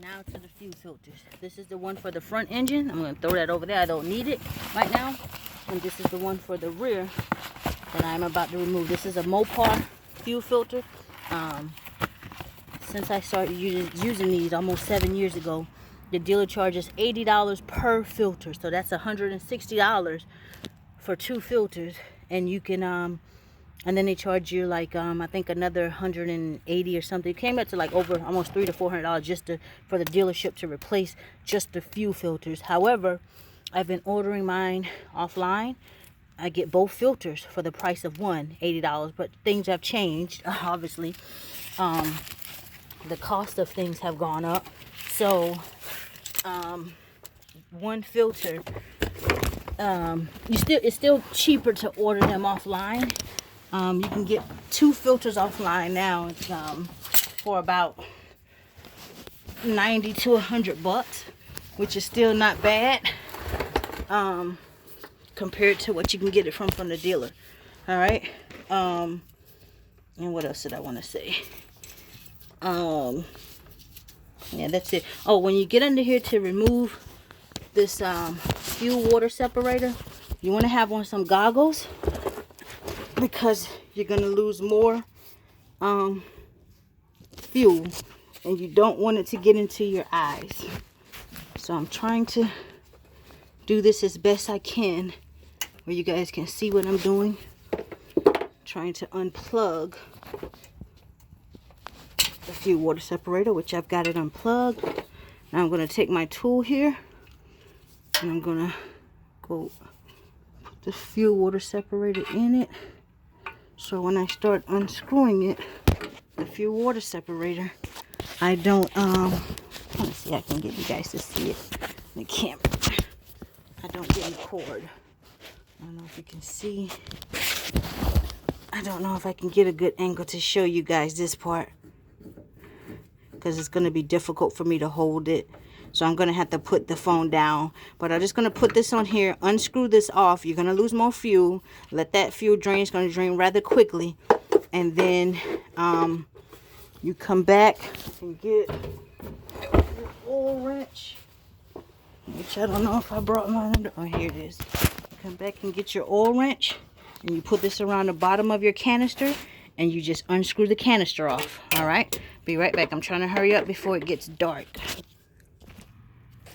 Now to the fuel filters. This is the one for the front engine. I'm going to throw that over there. I don't need it right now. And this is the one for the rear that I'm about to remove. This is a Mopar fuel filter. Since I started using these almost 7 years ago, the dealer charges $80 per filter. So that's $160 for 2 filters. And you can, and then they charge you like, I think another 180 or something. It came up to like over almost $300 to $400 just for the dealership to replace just the fuel filters. However, I've been ordering mine offline. I get both filters for the price of one, $80. But things have changed, obviously. The cost of things have gone up. So, one filter, it's still cheaper to order them offline. You can get 2 filters offline now. It's for about 90 to 100 bucks, which is still not bad compared to what you can get it from the dealer. All right. And what else did I want to say? Yeah, that's it. Oh, when you get under here to remove this fuel water separator, you want to have on some goggles, because you're going to lose more fuel, and you don't want it to get into your eyes. So I'm trying to do this as best I can where you guys can see what I'm doing. Trying to unplug the fuel water separator, which I've got it unplugged. Now I'm going to take my tool here and I'm going to go put the fuel water separator in it. So when I start unscrewing it, the fuel water separator, I don't, let's see, I can get you guys to see it in the camera. I don't get the cord. I don't know if you can see. I don't know if I can get a good angle to show you guys this part, because it's going to be difficult for me to hold it. So I'm going to have to put the phone down. But I'm just going to put this on here, unscrew this off. You're going to lose more fuel. Let that fuel drain. It's going to drain rather quickly. And then you come back and get your oil wrench, which I don't know if I brought mine. Oh, here it is. Come back and get your oil wrench. And you put this around the bottom of your canister. And you just unscrew the canister off. Alright? Be right back. I'm trying to hurry up before it gets dark.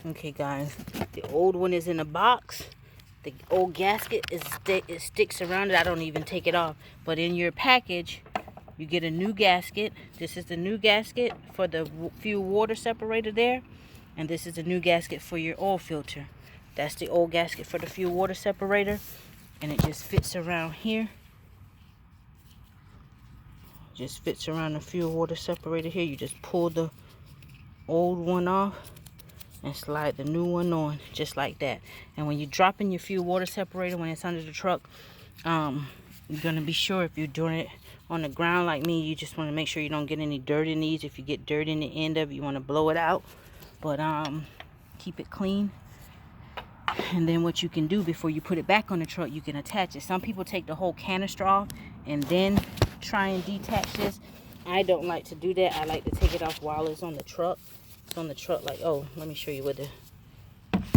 Okay, guys. The old one is in a box. The old gasket, it sticks around it. I don't even take it off. But in your package, you get a new gasket. This is the new gasket for the fuel water separator there. And this is the new gasket for your oil filter. That's the old gasket for the fuel water separator. And it just fits around here. Just fits around the fuel water separator here. You just pull the old one off and slide the new one on, just like that. And when you're dropping your fuel water separator, when it's under the truck, you're going to be sure, if you're doing it on the ground like me, you just want to make sure you don't get any dirt in these. If you get dirt in the end of it, you want to blow it out. But keep it clean. And then what you can do before you put it back on the truck, you can attach it. Some people take the whole canister off and then try and detach this. I don't like to do that. I like to take it off while it's on the truck. It's on the truck, like, oh, let me show you where the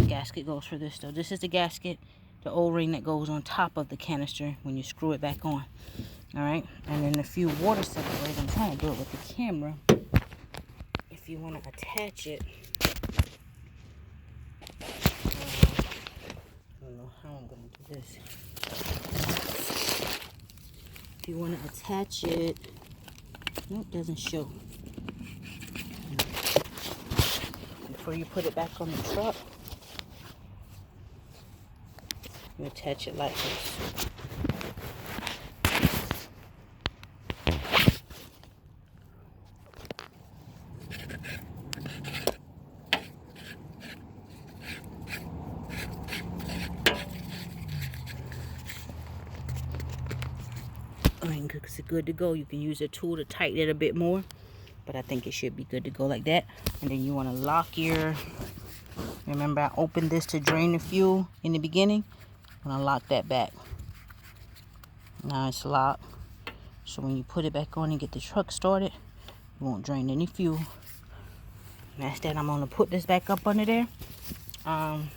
gasket goes for this though. This is the gasket, the O-ring that goes on top of the canister when you screw it back on. Alright, and then the fuel water separator, I'm trying to do it with the camera. If you want to attach it, I don't know how I'm going to do this. If you want to attach it, nope, doesn't show. Before you put it back on the truck, you attach it like this. And it's good to go. You can use a tool to tighten it a bit more, but I think it should be good to go like that. And then you want to lock your, remember I opened this to drain the fuel in the beginning. I'm going to lock that back. Now it's locked. So when you put it back on and get the truck started, you won't drain any fuel. That's that. I'm going to put this back up under there. And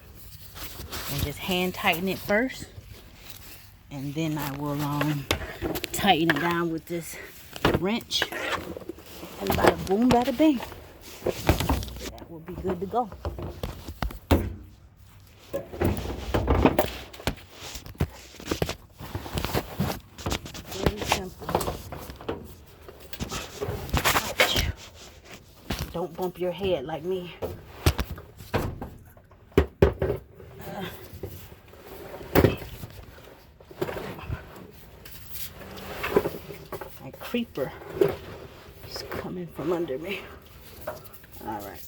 just hand tighten it first. And then I will tighten it down with this wrench. And bada boom, bada bing. That will be good to go. Very simple. Ouch. Don't bump your head like me. My creeper is coming from under me. All right.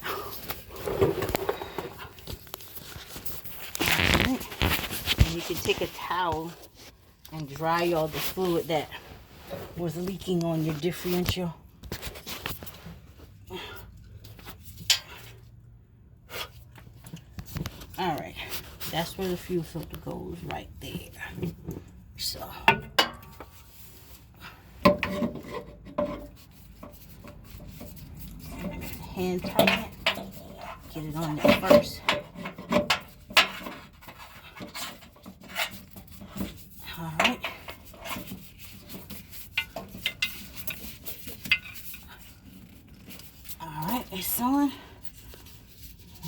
And you can take a towel and dry all the fluid that was leaking on your differential. All right, that's where the fuel filter goes, right there. So hand tighten it, get it on there first. All right. All right, it's on.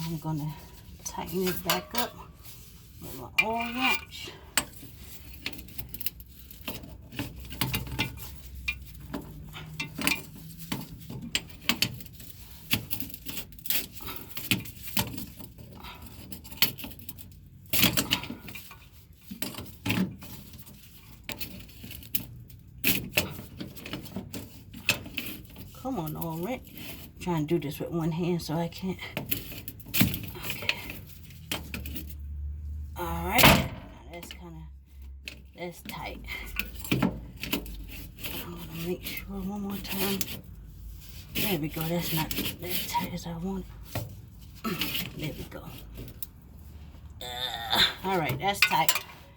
I'm gonna tighten it back up with my oil wrench. Come on, oil wrench. I'm trying to do this with one hand so I can't. That's tight. I'm gonna make sure one more time. There we go. That's not as tight as I want. There we go. All right, that's tight.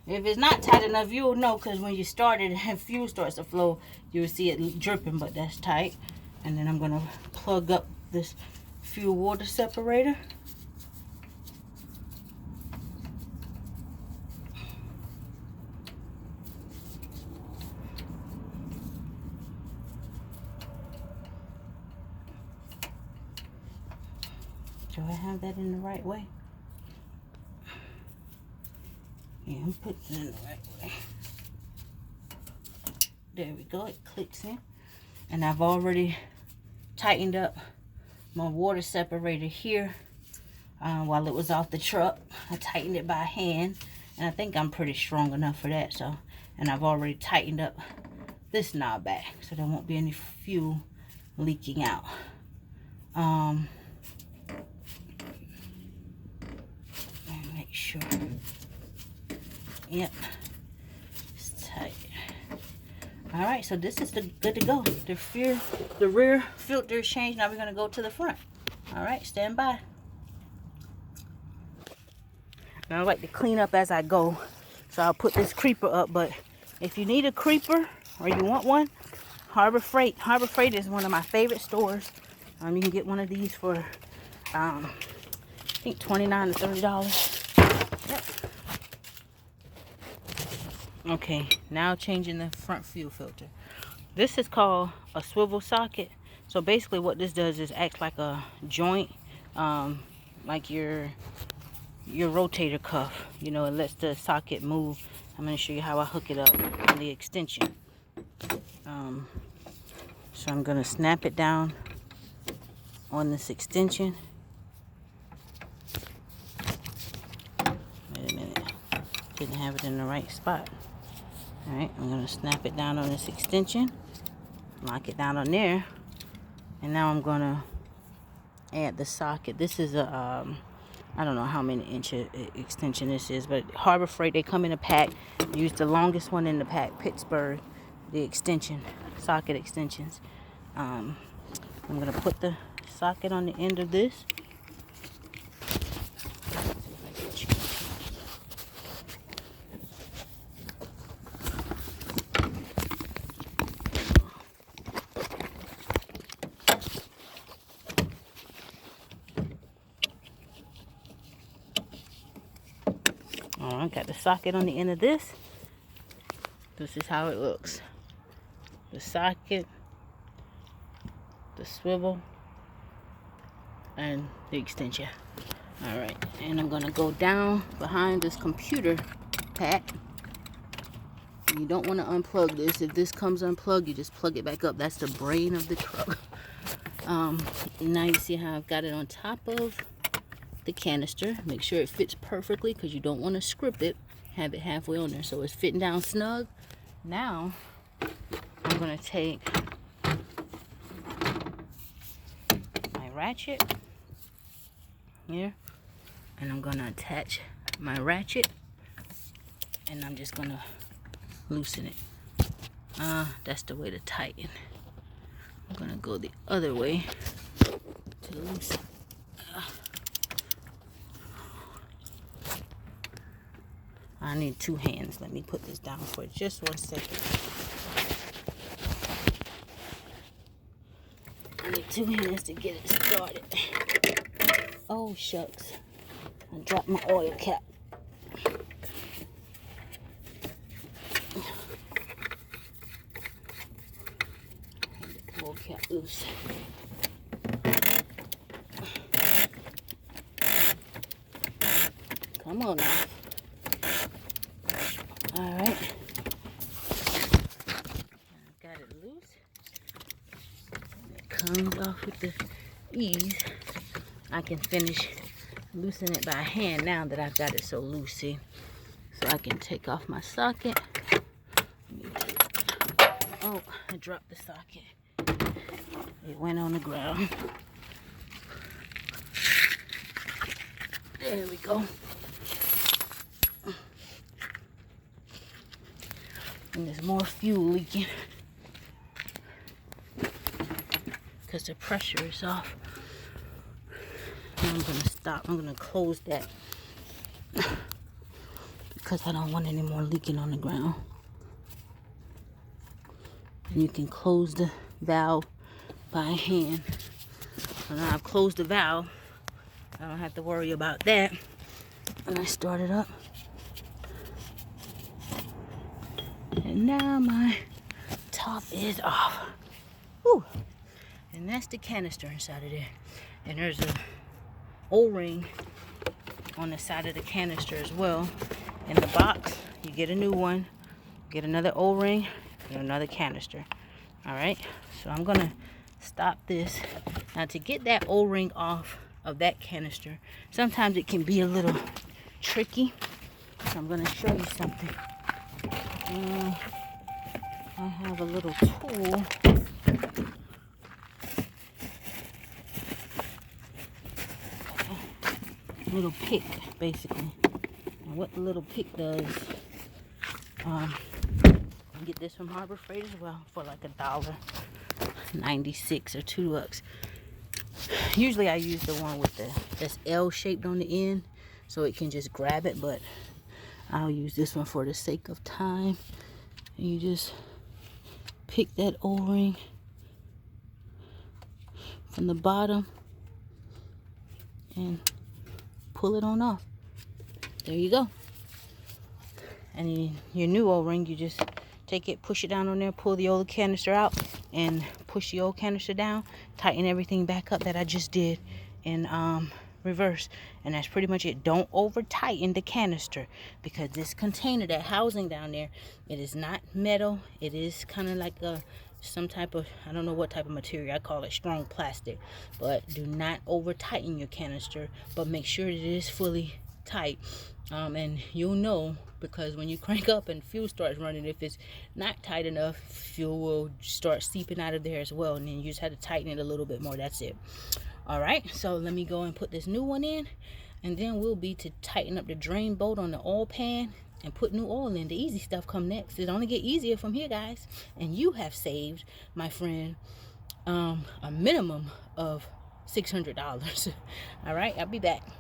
If it's not tight enough, you'll know, because when you start it and fuel starts to flow, you'll see it dripping, but that's tight. And then I'm gonna plug up this fuel water separator. Do I have that in the right way? Yeah, I'm putting it in the right way. There we go, it clicks in. And I've already tightened up my water separator here while it was off the truck. I tightened it by hand, and I think I'm pretty strong enough for that. So, and I've already tightened up this knob back so there won't be any fuel leaking out. Make sure. Yep, it's tight. All right, so this is good to go. The rear filter is changed. Now we're gonna go to the front. All right, stand by. Now I like to clean up as I go, so I'll put this creeper up. But if you need a creeper or you want one, Harbor Freight is one of my favorite stores. You can get one of these for I think $29 to $30. Yep. Okay, now changing the front fuel filter. This is called a swivel socket. So basically what this does is acts like a joint, like your rotator cuff. You know, it lets the socket move. I'm going to show you how I hook it up on the extension. So I'm going to snap it down on this extension. Wait a minute, didn't have it in the right spot. Alright, I'm going to snap it down on this extension, lock it down on there, and now I'm going to add the socket. This is a, I don't know how many inch extension this is, but Harbor Freight, they come in a pack. Use the longest one in the pack, Pittsburgh, the extension, socket extensions. I'm going to put the socket on the end of this. I got the socket on the end of this. This is how it looks. The socket, the swivel, and the extension. Alright, and I'm gonna go down behind this computer pack. You don't want to unplug this. If this comes unplugged, you just plug it back up. That's the brain of the truck. Now you see how I've got it on top of the canister. Make sure it fits perfectly because you don't want to script it. Have it halfway on there so it's fitting down snug. Now I'm going to take my ratchet here and I'm going to attach my ratchet and I'm just going to loosen it. That's the way to tighten. I'm gonna go the other way to loosen. I need 2 hands. Let me put this down for just 1 second. I need 2 hands to get it started. Oh shucks, I dropped my oil cap. Cap loose. Come on now. Alright. I've got it loose. It comes off with the ease. I can finish loosening it by hand now that I've got it so loose. See? So I can take off my socket. Oh, I dropped the socket. It went on the ground. There we go. And there's more fuel leaking because the pressure is off. Now I'm going to stop. I'm going to close that because I don't want any more leaking on the ground. And you can close the valve by hand. So now I've closed the valve. I don't have to worry about that. And I start it up. And now my top is off. Whew. And that's the canister inside of there. And there's a O-ring on the side of the canister as well. In the box, you get a new one, get another O-ring, and another canister. Alright, so I'm gonna stop this. Now to get that O-ring off of that canister, sometimes it can be a little tricky. So I'm gonna show you something. I have a little tool. Little pick, basically. And what the little pick does, you get this from Harbor Freight as well for like $1.96 or $2. Usually I use the one with that's L-shaped on the end, so it can just grab it. But I'll use this one for the sake of time. And you just pick that O-ring from the bottom and pull it on off. There you go. And your new O-ring, you just take it, push it down on there, pull the old canister out, and push the old canister down, tighten everything back up that I just did in reverse. And that's pretty much it. Don't over tighten the canister, because this container, that housing down there, it is not metal. It is kind of like some type of, I don't know what type of material, I call it strong plastic. But do not over tighten your canister, but make sure that it is fully tight. And you'll know, because when you crank up and fuel starts running, if it's not tight enough, fuel will start seeping out of there as well, and then you just have to tighten it a little bit more. That's it. All right, so let me go and put this new one in, and then we'll be to tighten up the drain bolt on the oil pan and put new oil in. The easy stuff come next. It only get easier from here, guys. And you have saved, my friend, a minimum of $600. All right, I'll be back.